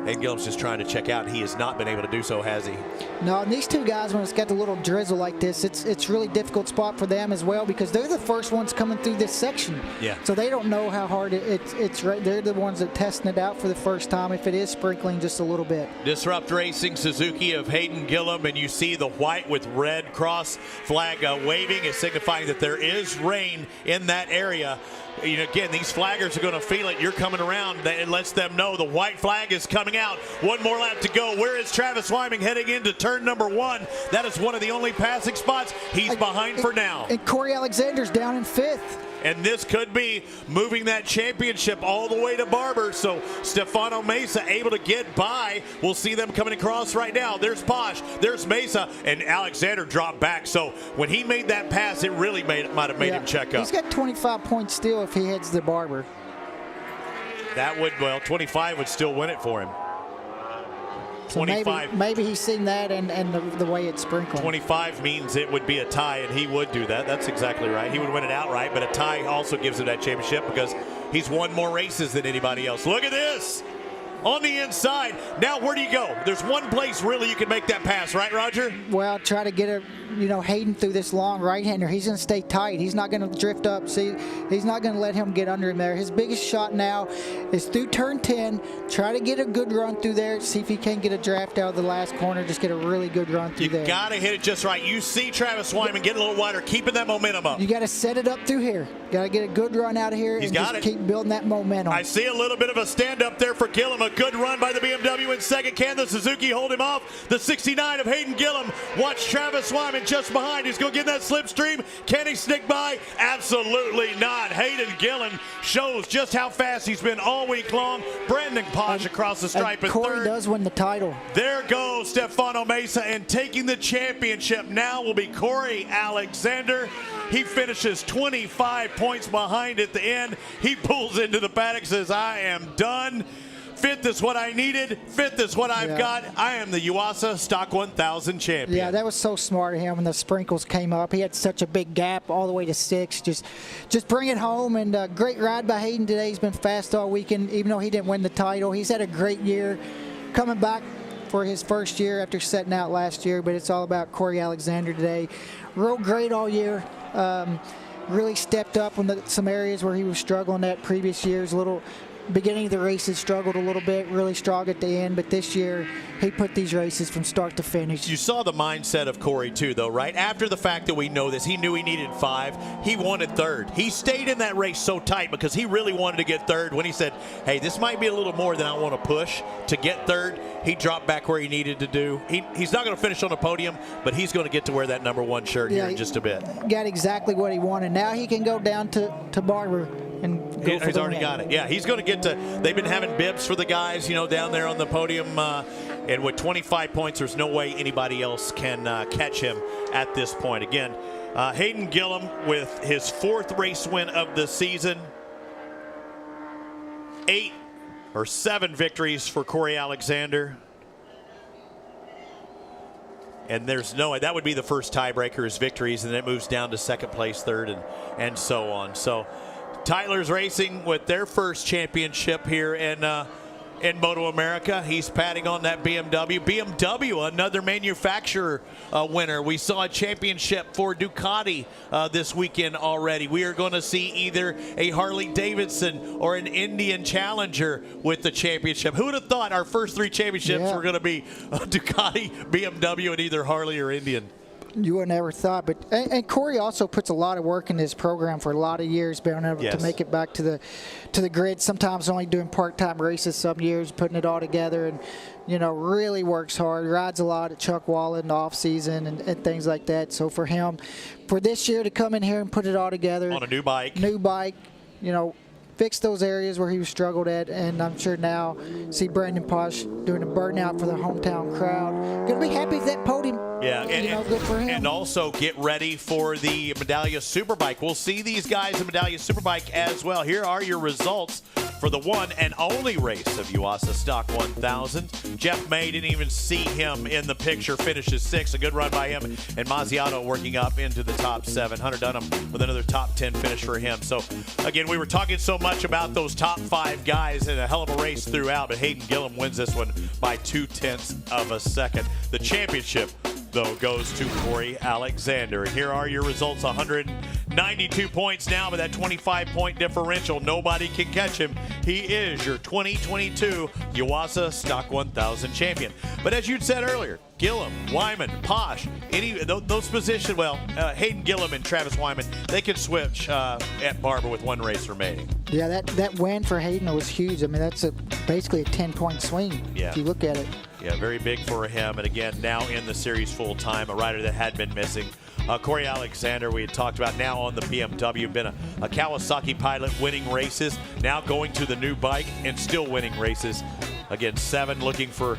And Gillum's just trying to check out. He has not been able to do so, has he? No, and these two guys, when it's got the little drizzle like this, it's really difficult spot for them as well because they're the first ones coming through this section. Yeah. So they don't know how hard it's right. They're the ones that testing it out for the first time if it is sprinkling just a little bit. Disrupt Racing Suzuki of Hayden Gillum, and you see the white with red cross flag waving is signifying that there is rain in that area. You know, again, these flaggers are going to feel it. You're coming around. It lets them know the white flag is coming out. One more lap to go. Where is Travis Wyman heading into turn number 1? That is one of the only passing spots. He's behind for now. And Corey Alexander's down in 5th. And this could be moving that championship all the way to Barber. So Stefano Mesa able to get by. We'll see them coming across right now. There's Posh, there's Mesa, and Alexander dropped back. So when he made that pass, it really might have made him check up. He's got 25 points still if he heads to Barber. That would, well, 25 would still win it for him. So 25. Maybe he's seen that and the way it's sprinkled. 25 means it would be a tie, and he would do that. That's exactly right. He would win it outright, but a tie also gives him that championship because he's won more races than anybody else. Look at this. On the inside. Now, where do you go? There's one place really you can make that pass, right, Roger? Well, try to get Hayden through this long right-hander. He's going to stay tight. He's not going to drift up. See, he's not going to let him get under him there. His biggest shot now is through turn 10. Try to get a good run through there. See if he can't get a draft out of the last corner. Just get a really good run through there. You got to hit it just right. You see Travis Wyman getting a little wider, keeping that momentum up. You got to set it up through here. Got to get a good run out of here and just keep building that momentum. I see a little bit of a stand up there for Gillum. A good run by the BMW in second. Can the Suzuki hold him off? The 69 of Hayden Gillum. Watch Travis Wyman just behind. He's going to get that slipstream. Can he sneak by? Absolutely not. Hayden Gillum shows just how fast he's been all week long. Brandon Posh across the stripe in Corey third. does win the title. There goes Stefano Mesa, and taking the championship now will be Corey Alexander. He finishes 25 points behind at the end. He pulls into the paddock, says, I am done. 5th is what I needed. 5th is what I've got. I am the Yuasa Stock 1000 champion. Yeah, that was so smart of him when the sprinkles came up. He had such a big gap all the way to 6th. Just bring it home. And great ride by Hayden today. He's been fast all weekend, even though he didn't win the title. He's had a great year coming back for his first year after setting out last year. But it's all about Corey Alexander today. Real great all year. Really stepped up in some areas where he was struggling at previous years. Beginning of the races struggled a little bit, really strong at the end, but this year he put these races from start to finish. You saw the mindset of Corey too, though, right? After the fact that we know this, he knew he needed 5. He wanted 3rd. He stayed in that race so tight because he really wanted to get 3rd. When he said, hey, this might be a little more than I want to push to get 3rd, he dropped back where he needed to do. He's not going to finish on the podium, but he's going to get to wear that number 1 shirt here in just a bit. Got exactly what he wanted. Now he can go down to Barber. He's already got it. Yeah, he's going to get to. They've been having bibs for the guys, down there on the podium. And with 25 points, there's no way anybody else can catch him at this point. Again, Hayden Gillum with his 4th race win of the season. 8 or 7 victories for Corey Alexander. And there's no way that would be the first tiebreaker is victories, and then it moves down to 2nd place, 3rd, and so on. So Tyler's racing with their first championship here in MotoAmerica. He's patting on that BMW. BMW, another manufacturer winner. We saw a championship for Ducati this weekend already. We are going to see either a Harley Davidson or an Indian Challenger with the championship. Who would have thought our first 3 championships were going to be Ducati, BMW, and either Harley or Indian? You would never thought, but and Corey also puts a lot of work in his program for a lot of years, being able to make it back to the grid. Sometimes only doing part-time races, some years putting it all together, and really works hard. Rides a lot at Chuck Wall in the off season and things like that. So for him, for this year to come in here and put it all together on a new bike, fix those areas where he was struggled at, and I'm sure now see Brandon Posh doing a burnout for the hometown crowd. Gonna be happy with that podium. Yeah, good for him. And also get ready for the Medallia Superbike. We'll see these guys in Medallia Superbike as well. Here are your results for the one and only race of Yuasa Stock 1000. Jeff May didn't even see him in the picture. Finishes 6th. A good run by him. And Mazziato working up into the top 7. Hunter Dunham with another top 10 finish for him. So, again, we were talking so much about those top 5 guys and a hell of a race throughout, but Hayden Gillum wins this one by 0.2 of a second. The championship, though, goes to Corey Alexander. And here are your results. 192 points now, but that 25-point differential, nobody can catch him. He is your 2022 Yuasa Stock 1000 champion. But as you'd said earlier, Gillum, Wyman, Posh, those positions, well, Hayden Gillum and Travis Wyman, they can switch at Barber with one race remaining. Yeah, that win for Hayden was huge. I mean, that's basically a 10-point swing if you look at it. Yeah, very big for him. And again, now in the series full time, a rider that had been missing. Corey Alexander, we had talked about, now on the BMW, been a Kawasaki pilot, winning races, now going to the new bike and still winning races. Again, 7, looking for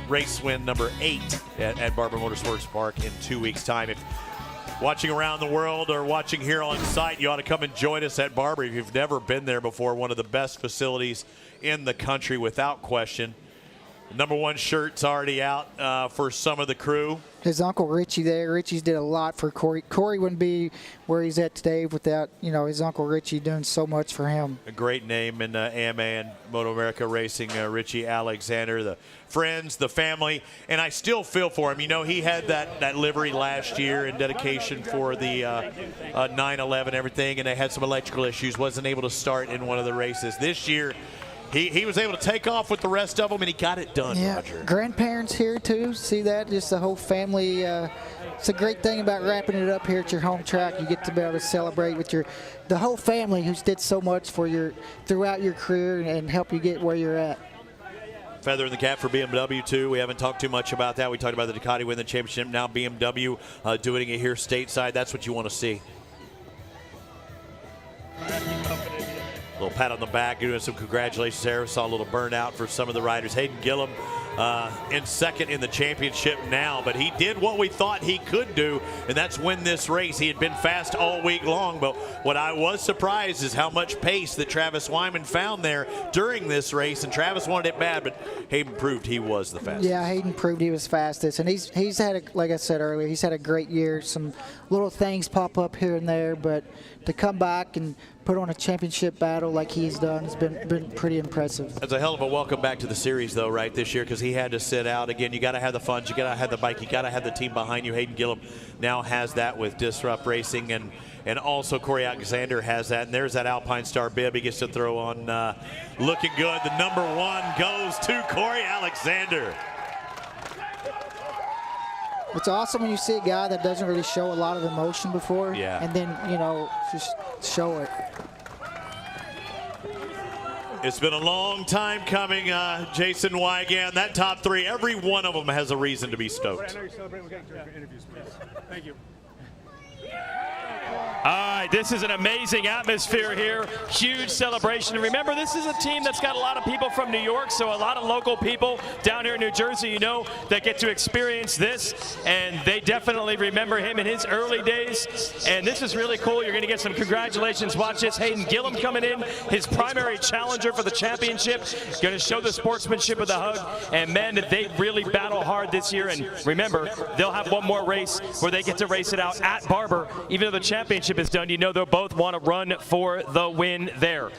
race win number 8 at Barber Motorsports Park in 2 weeks' time. If watching around the world or watching here on site, you ought to come and join us at Barber if you've never been there before. One of the best facilities in the country, without question. Number 1 shirt's already out for some of the crew. His uncle Richie there. Richie's did a lot for Corey. Corey wouldn't be where he's at today without, his uncle Richie doing so much for him. A great name in AMA and MotoAmerica racing, Richie Alexander, the friends, the family, and I still feel for him. He had that livery last year in dedication for the 9/11, everything, and they had some electrical issues, wasn't able to start in one of the races. This year, he was able to take off with the rest of them, and he got it done, Roger. Grandparents here, too. See that? Just the whole family. It's a great thing about wrapping it up here at your home track. You get to be able to celebrate with the whole family who's did so much for throughout your career and help you get where you're at. Feather in the cap for BMW, too. We haven't talked too much about that. We talked about the Ducati winning the championship. Now BMW doing it here stateside. That's what you want to see. A little pat on the back, doing some congratulations there. Saw a little burnout for some of the riders. Hayden Gillum in second in the championship now, but he did what we thought he could do, and that's win this race. He had been fast all week long, but what I was surprised is how much pace that Travis Wyman found there during this race, and Travis wanted it bad, but Hayden proved he was the fastest. Yeah, Hayden proved he was fastest, and he's had, like I said earlier, he's had a great year. Some little things pop up here and there, but to come back and put on a championship battle like he's done has been pretty impressive. That's a hell of a welcome back to the series, though, right, this year, because he had to sit out. Again, you got to have the funds, you got to have the bike, you got to have the team behind you. Hayden Gillum now has that with Disrupt Racing, and also Corey Alexander has that. And there's that Alpine Star bib he gets to throw on. Looking good. The number 1 goes to Corey Alexander. It's awesome when you see a guy that doesn't really show a lot of emotion before, and then, just show it. It's been a long time coming, Jason Wygant. That top 3, every one of them has a reason to be stoked. I know you're celebrating. We'll get into interviews, please. Thank you. All right, this is an amazing atmosphere here. Huge celebration. And remember, this is a team that's got a lot of people from New York, so a lot of local people down here in New Jersey, that get to experience this. And they definitely remember him in his early days. And this is really cool. You're going to get some congratulations. Watch this. Hayden Gillum coming in, his primary challenger for the championship. Going to show the sportsmanship of the hug. And, man, did they really battle hard this year. And remember, they'll have one more race where they get to race it out at Barber. Even though the championship is done, they'll both want to run for the win there.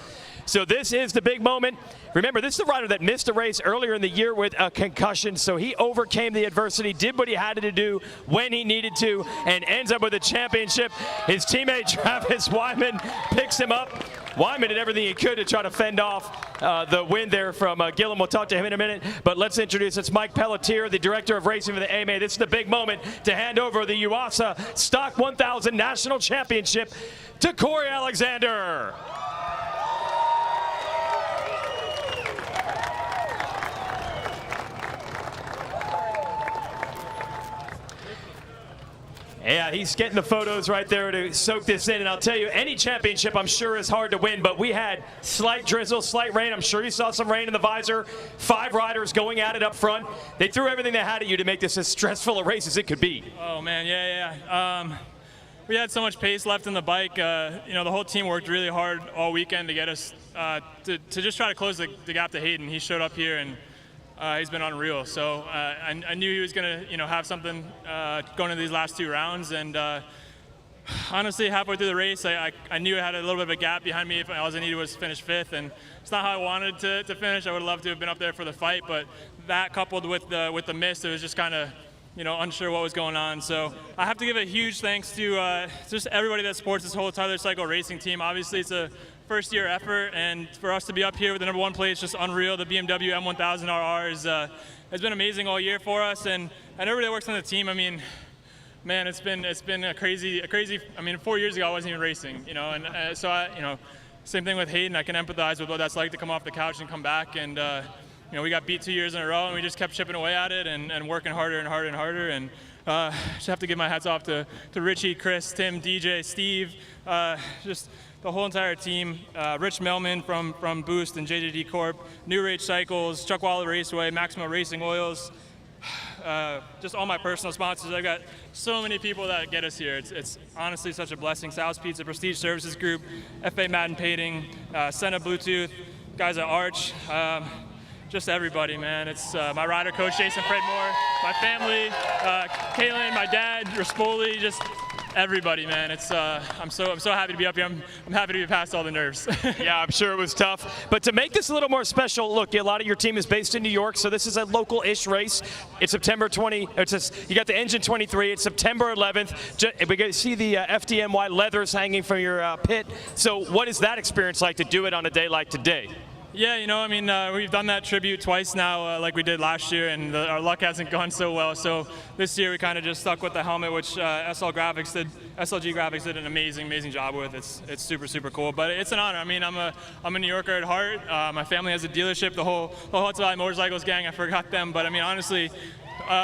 So this is the big moment. Remember, this is the rider that missed a race earlier in the year with a concussion, so he overcame the adversity, did what he had to do when he needed to, and ends up with a championship. His teammate Travis Wyman picks him up. Wyman did everything he could to try to fend off the win there from Gillum. We'll talk to him in a minute, but let's introduce, it's Mike Pelletier, the director of racing for the AMA. This is the big moment to hand over the Yuasa Stock 1000 National Championship to Corey Alexander. Yeah, he's getting the photos right there to soak this in. And I'll tell you, any championship I'm sure is hard to win, but we had slight drizzle, slight rain. I'm sure you saw some rain in the visor. 5 riders going at it up front. They threw everything they had at you to make this as stressful a race as it could be. Oh, man, yeah. We had so much pace left in the bike. The whole team worked really hard all weekend to get us to just try to close the gap to Hayden. He showed up here, and he's been unreal. So I knew he was going to, have something going into these last 2 rounds. And honestly, halfway through the race, I knew I had a little bit of a gap behind me. If all I needed was to finish 5th, and it's not how I wanted to finish. I would have loved to have been up there for the fight, but that coupled with the miss, it was just kind of, unsure what was going on. So I have to give a huge thanks to just everybody that supports this whole Tyler Cycle racing team. Obviously, it's a first year effort, and for us to be up here with the #1 place, just unreal. The BMW M1000 RR has been amazing all year for us, and everybody that works on the team. I mean, man, it's been a crazy. I mean, 4 years ago I wasn't even racing, you know, and same thing with Hayden. I can empathize with what that's like to come off the couch and come back, and you know, we got beat 2 years in a row, and we just kept chipping away at it and working harder and harder and harder. And just have to give my hats off to Richie, Chris, Tim, DJ, Steve, just the whole entire team. Rich Melman from Boost and JJD Corp, New Rage Cycles, Chuck Waller Raceway, Maximo Racing Oils. Just all my personal sponsors. I've got so many people that get us here. It's honestly such a blessing. Sal's Pizza, Prestige Services Group, FA Madden Painting, Senna Bluetooth, guys at Arch, just everybody, man. It's my rider coach, Jason Fredmore, my family, Kaylin, my dad, Rispoli, just everybody, man. It's I'm so happy to be up here. I'm happy to be past all the nerves. Yeah, I'm sure it was tough. But to make this a little more special, look, a lot of your team is based in New York, so this is a local-ish race. It's September 20. You got the Engine 23. It's September 11th. We get to see the FDNY leathers hanging from your pit. So what is that experience like to do it on a day like today? Yeah, you know, I mean, we've done that tribute twice now, like we did last year, and our luck hasn't gone so well. So this year we kind of just stuck with the helmet, which SLG Graphics did an amazing job with. It's super cool, but it's an honor. I mean, I'm a New Yorker at heart. My family has a dealership. The whole Hudson Valley Motorcycles gang, I forgot them, but I mean, honestly,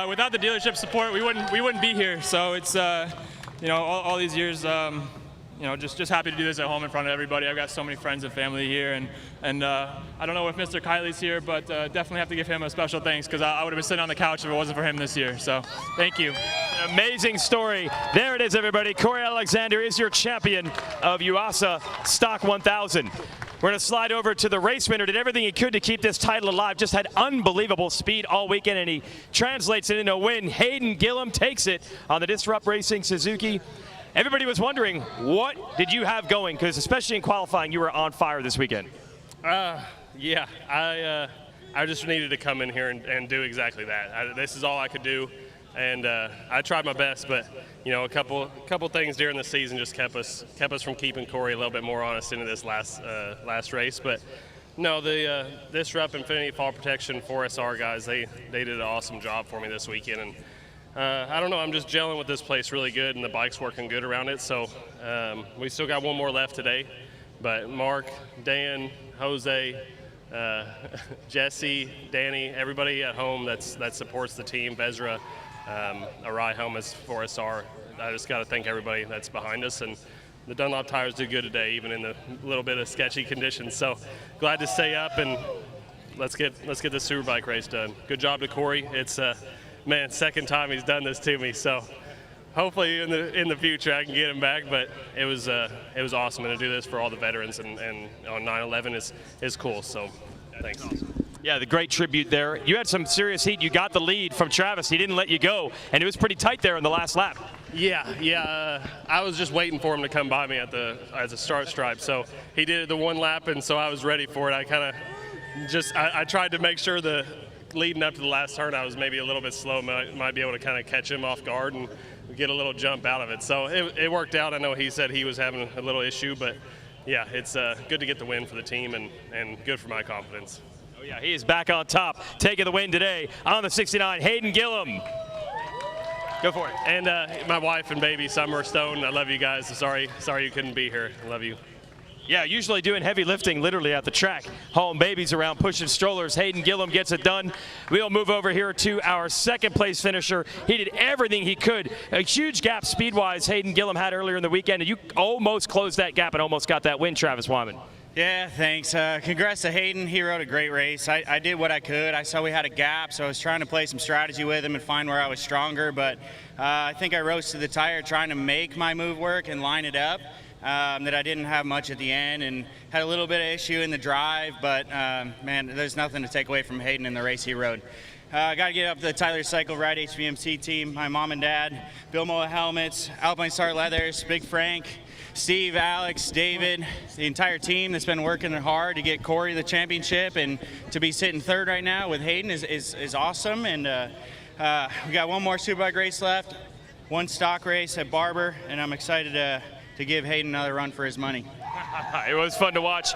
without the dealership support, we wouldn't be here. So it's you know, all these years. You know, just happy to do this at home in front of everybody. I've got so many friends and family here, and I don't know if Mr. Kiley's here, but definitely have to give him a special thanks, because I would have been sitting on the couch if it wasn't for him this year. So thank you. An amazing story. There it is, everybody. Corey Alexander is your champion of Yuasa Stock 1000. We're going to slide over to the race winner. Did everything he could to keep this title alive. Just had unbelievable speed all weekend, and he translates it into a win. Hayden Gillum takes it on the Disrupt Racing Suzuki. Everybody was wondering, what did you have going? Because especially in qualifying, you were on fire this weekend. Yeah, I just needed to come in here and do exactly that. This is all I could do, and I tried my best. But you know, a couple things during the season just kept us from keeping Corey a little bit more honest into this last race. But no, the Disrupt Infinity Fall Protection 4SR guys, they did an awesome job for me this weekend. And I don't know, I'm just gelling with this place really good, and the bike's working good around it. So we still got one more left today. But Mark, Dan, Jose, Jesse, Danny, everybody at home that supports the team, Bezra, Arai Helmets, 4SR, I just got to thank everybody that's behind us. And the Dunlop tires did good today, even in the little bit of sketchy conditions. So glad to stay up, and let's get this Superbike race done. Good job to Corey. It's man, second time he's done this to me, so hopefully in the future I can get him back. But it was awesome, and to do this for all the veterans and on 9/11 is cool. So thanks. Yeah, the great tribute there. You had some serious heat. You got the lead from Travis. He didn't let you go, and it was pretty tight there in the last lap. Yeah. I was just waiting for him to come by me at the start stripe. So he did it the one lap, and so I was ready for it. I kind of I tried to make sure leading up to the last turn, I was maybe a little bit slow. Might be able to kind of catch him off guard and get a little jump out of it. So it worked out. I know he said he was having a little issue, but yeah, it's good to get the win for the team and good for my confidence. Oh yeah, he is back on top, taking the win today on the 69. Hayden Gillum. Go for it. And my wife and baby, Summer Stone, I love you guys. Sorry you couldn't be here. I love you. Yeah, usually doing heavy lifting literally at the track. Hauling babies around, pushing strollers. Hayden Gillum gets it done. We'll move over here to our second place finisher. He did everything he could. A huge gap speed-wise Hayden Gillum had earlier in the weekend, and you almost closed that gap and almost got that win, Travis Wyman. Yeah, thanks. Congrats to Hayden. He rode a great race. I did what I could. I saw we had a gap, so I was trying to play some strategy with him and find where I was stronger, but I think I roasted the tire trying to make my move work and line it up. That I didn't have much at the end and had a little bit of issue in the drive, but man, there's nothing to take away from Hayden in the race he rode. Got to get up to the Tyler Cycle Ride HVMC team, my mom and dad, Bill Moa Helmets, Alpine Star Leathers, Big Frank, Steve, Alex, David, the entire team that's been working hard to get Corey the championship, and to be sitting third right now with Hayden is awesome. And we got one more Superbike race left, one stock race at Barber, and I'm excited to give Hayden another run for his money. It was fun to watch.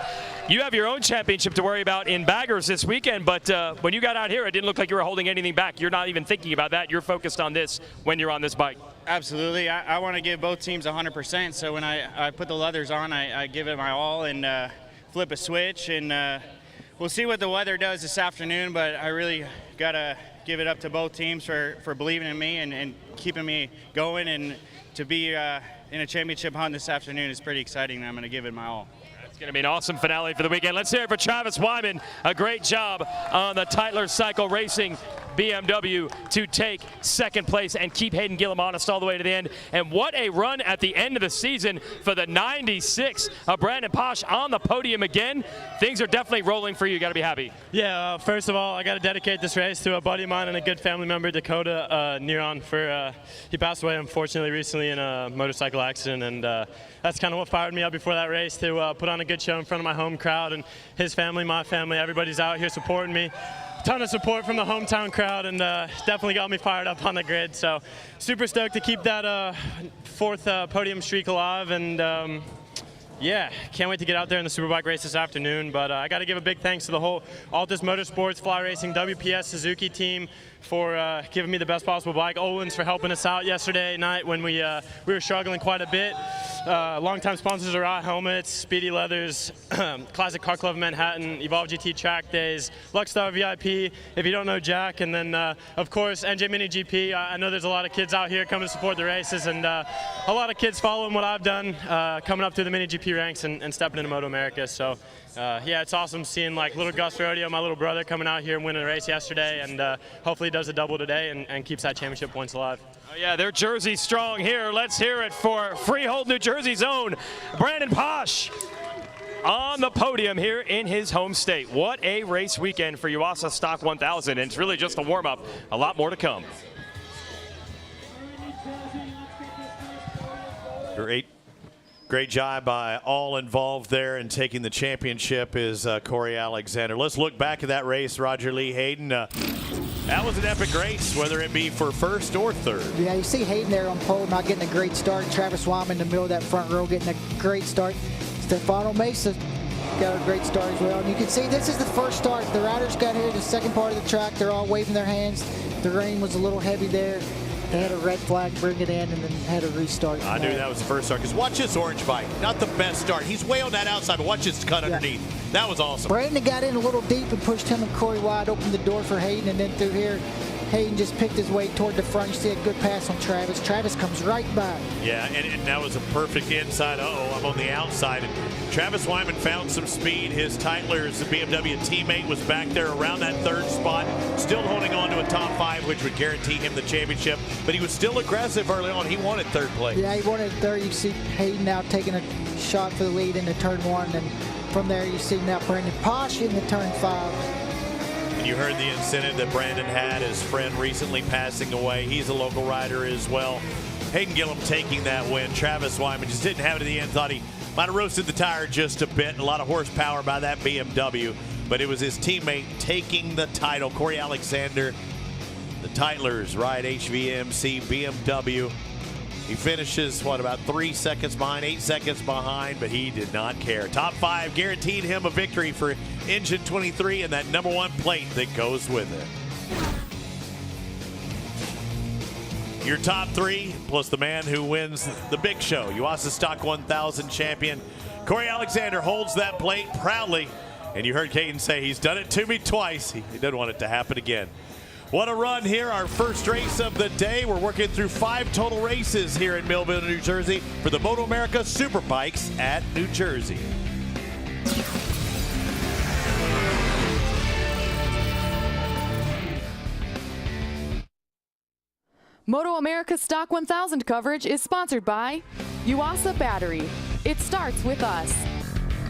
You have your own championship to worry about in baggers this weekend, but when you got out here, it didn't look like you were holding anything back. You're not even thinking about that. You're focused on this when you're on this bike. Absolutely. I want to give both teams 100%, so when I put the leathers on, I give it my all and flip a switch, and we'll see what the weather does this afternoon, but I really got to give it up to both teams for believing in me and keeping me going, and to be in a championship hunt this afternoon is pretty exciting, and I'm going to give it my all. It's going to be an awesome finale for the weekend. Let's hear it for Travis Wyman. A great job on the Tytler Cycle Racing BMW to take second place and keep Hayden Gillum honest all the way to the end. And what a run at the end of the season for the 96 of Brandon Posh on the podium again. Things are definitely rolling for you. You got to be happy. Yeah, first of all, I got to dedicate this race to a buddy of mine and a good family member, Dakota Neron. He passed away, unfortunately, recently in a motorcycle accident, and that's kind of what fired me up before that race, to put on a good show in front of my home crowd. And his family, my family, everybody's out here supporting me. Ton of support from the hometown crowd, and definitely got me fired up on the grid. So super stoked to keep that fourth podium streak alive, and yeah, can't wait to get out there in the Superbike race this afternoon. But I got to give a big thanks to the whole Altus Motorsports, Fly Racing, WPS, Suzuki team for giving me the best possible bike. Owens for helping us out yesterday night when we were struggling quite a bit. Longtime sponsors are Rye Helmets, Speedy Leathers, Classic Car Club of Manhattan, Evolve GT Track Days, Luckstar VIP, if you don't know Jack, and then of course NJ Mini GP. I know there's a lot of kids out here coming to support the races, and a lot of kids following what I've done, coming up through the Mini GP ranks and stepping into MotoAmerica. So yeah, it's awesome seeing like little Gus Rodeo, my little brother, coming out here and winning the race yesterday, and hopefully he does a double today and keeps that championship points alive. Oh yeah, they're Jersey strong here. Let's hear it for Freehold, New Jersey's own Brandon Posh on the podium here in his home state. What a race weekend for Yuasa Stock 1000, and it's really just a warm-up. A lot more to come. Great job by all involved there in taking the championship is Corey Alexander. Let's look back at that race, Roger Lee Hayden. That was an epic race, whether it be for first or third. Yeah, you see Hayden there on pole, not getting a great start. Travis Wyman in the middle of that front row getting a great start. Stefano Mesa got a great start as well. And you can see this is the first start. The riders got here, the second part of the track. They're all waving their hands. The rain was a little heavy there. They had a red flag, bring it in, and then had a restart. I knew that was the first start, because watch this orange bike. Not the best start. He's way on that outside, but watch this cut underneath. That was awesome. Brandon got in a little deep and pushed him and Corey wide, opened the door for Hayden, and then through here, Hayden just picked his way toward the front. You see a good pass on Travis. Travis comes right by. Yeah, and that was a perfect inside. Uh-oh, I'm on the outside. And Travis Wyman found some speed. His Tytler's BMW teammate was back there around that third spot, still holding on to a top 5, which would guarantee him the championship. But he was still aggressive early on. He wanted third place. Yeah, he wanted third. You see Hayden now taking a shot for the lead into turn 1. And from there, you see now Brandon Posh in the turn 5. And you heard the incentive that Brandon had, his friend recently passing away. He's a local rider as well. Hayden Gillum taking that win. Travis Wyman just didn't have it at the end. Thought he might have roasted the tire just a bit. A lot of horsepower by that BMW. But it was his teammate taking the title. Corey Alexander, the Tytlers ride HVMC BMW. He finishes, what, about 3 seconds behind, 8 seconds behind, but he did not care. Top 5 guaranteed him a victory for Engine 23 and that #1 plate that goes with it. Your top 3, plus the man who wins the big show, Yuasa Stock 1000 champion. Corey Alexander holds that plate proudly. And you heard Caden say he's done it to me twice. He doesn't want it to happen again. What a run here, our first race of the day. We're working through 5 total races here in Millville, New Jersey for the MotoAmerica Superbikes at New Jersey. MotoAmerica Stock 1000 coverage is sponsored by Yuasa Battery. It starts with us.